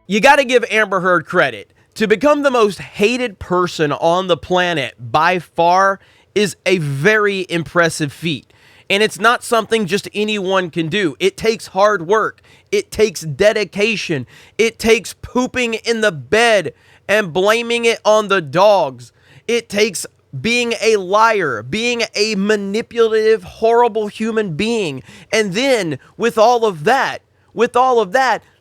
You got to give Amber Heard credit. To become the most hated person on the planet by far is a very impressive feat. And it's not something just anyone can do. It takes hard work. It takes dedication. It takes pooping in the bed and blaming it on the dogs. It takes being a liar, being a manipulative, horrible human being. And then with all of that,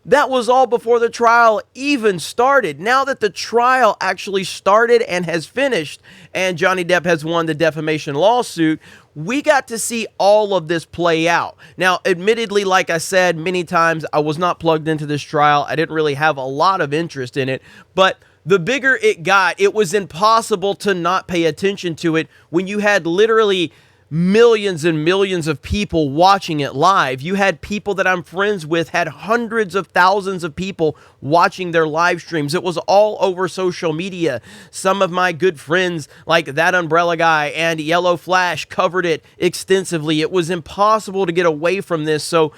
that was all before the trial even started. Now that the trial actually started and has finished, and Johnny Depp has won the defamation lawsuit, we got to see all of this play out. Now, admittedly, like I said many times, I was not plugged into this trial. I didn't really have a lot of interest in it, but the bigger it got, it was impossible to not pay attention to it when you had literally millions and millions of people watching it live. You had people that I'm friends with had hundreds of thousands of people watching their live streams. It was all over social media. Some of my good friends like That Umbrella Guy and Yellow Flash covered it extensively. It was impossible to get away from this. So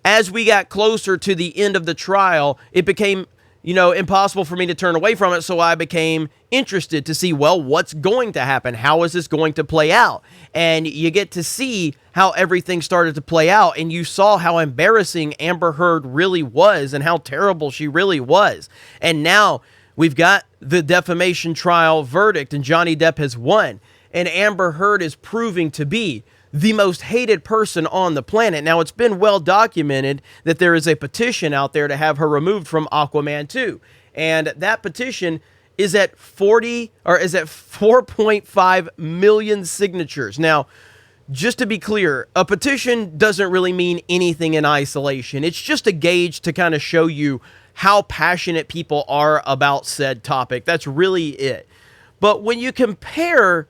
as we got closer to the end of the trial, it became impossible for me to turn away from it. So I became interested to see, well, what's going to happen? How is this going to play out? And you get to see how everything started to play out. And you saw how embarrassing Amber Heard really was and how terrible she really was. And now we've got the defamation trial verdict and Johnny Depp has won. And Amber Heard is proving to be the most hated person on the planet. Now, it's been well documented that there is a petition out there to have her removed from Aquaman 2. And that petition is at 4.5 million signatures. Now, just to be clear, a petition doesn't really mean anything in isolation. It's just a gauge to kind of show you how passionate people are about said topic. That's really it. But when you compare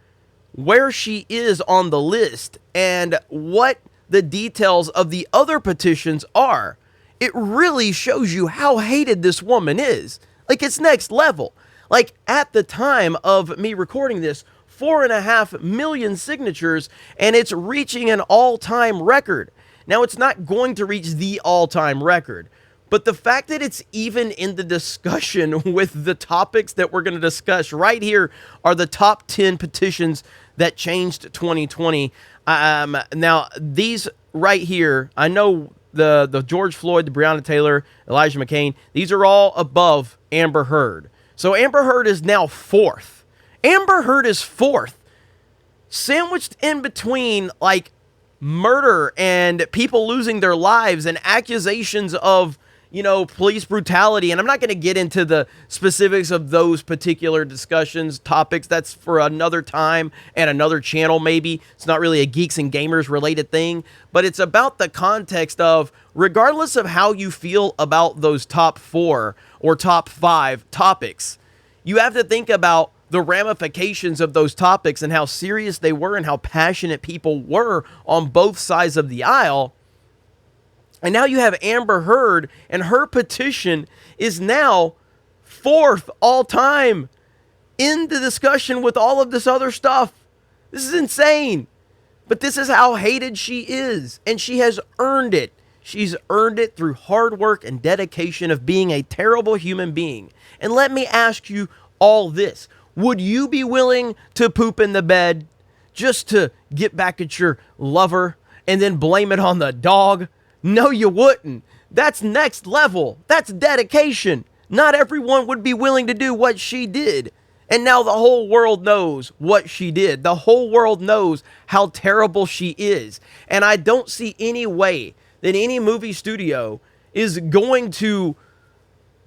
where she is on the list and what the details of the other petitions are, it really shows you how hated this woman is. Like, it's next level. Like, at the time of me recording this, 4.5 million signatures, and it's reaching an all-time record. Now, it's not going to reach the all-time record, but the fact that it's even in the discussion with the topics that we're going to discuss right here are the top 10 petitions that changed 2020. Now, these right here, I know the George Floyd, the Breonna Taylor, Elijah McClain, these are all above Amber Heard. So Amber Heard is now fourth. Amber Heard is fourth. Sandwiched in between, like, murder and people losing their lives and accusations of, police brutality. And I'm not going to get into the specifics of those particular discussions, topics. That's for another time and another channel, maybe. It's not really a Geeks and Gamers related thing, but it's about the context of, regardless of how you feel about those top 4 or top 5 topics, you have to think about the ramifications of those topics and how serious they were and how passionate people were on both sides of the aisle. And now you have Amber Heard, and her petition is now fourth all time in the discussion with all of this other stuff. This is insane. But this is how hated she is, and she has earned it. She's earned it through hard work and dedication of being a terrible human being. And let me ask you all this. Would you be willing to poop in the bed just to get back at your lover and then blame it on the dog? No, you wouldn't. That's next level. That's dedication. Not everyone would be willing to do what she did. And now the whole world knows what she did. The whole world knows how terrible she is. And I don't see any way that any movie studio is going to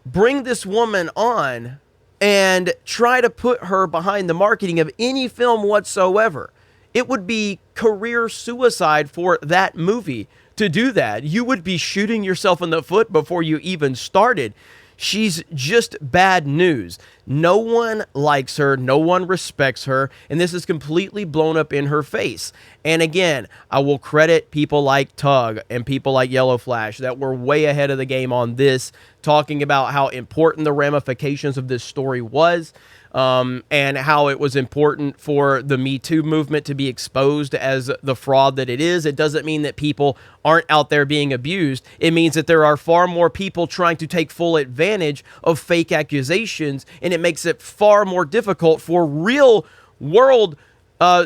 bring this woman on and try to put her behind the marketing of any film whatsoever. It would be career suicide for that movie to do that. You would be shooting yourself in the foot before you even started. She's just bad news. No one likes her. No one respects her. And this is completely blown up in her face. And again, I will credit people like Tug and people like Yellow Flash that were way ahead of the game on this, talking about how important the ramifications of this story was. and how it was important for the Me Too movement to be exposed as the fraud that it is. It doesn't mean that people aren't out there being abused. It means that there are far more people trying to take full advantage of fake accusations, and it makes it far more difficult for real world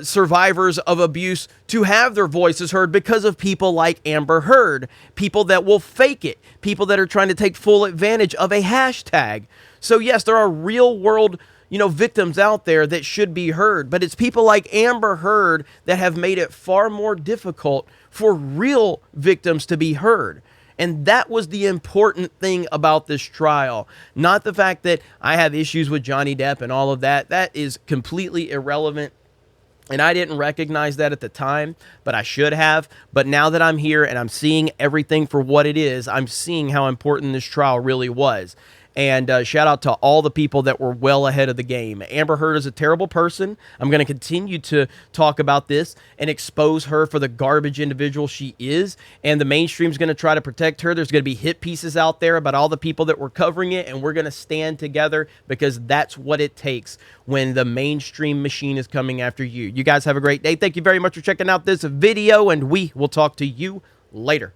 survivors of abuse to have their voices heard because of people like Amber Heard, people that will fake it, people that are trying to take full advantage of a hashtag. So yes, there are real world, victims out there that should be heard, but it's people like Amber Heard that have made it far more difficult for real victims to be heard. And that was the important thing about this trial. Not the fact that I have issues with Johnny Depp and all of that. That is completely irrelevant. And I didn't recognize that at the time, but I should have. But now that I'm here and I'm seeing everything for what it is, I'm seeing how important this trial really was. And shout out to all the people that were well ahead of the game. Amber Heard is a terrible person. I'm going to continue to talk about this and expose her for the garbage individual she is. And the mainstream's going to try to protect her. There's going to be hit pieces out there about all the people that were covering it. And we're going to stand together because that's what it takes when the mainstream machine is coming after you. You guys have a great day. Thank you very much for checking out this video, and we will talk to you later.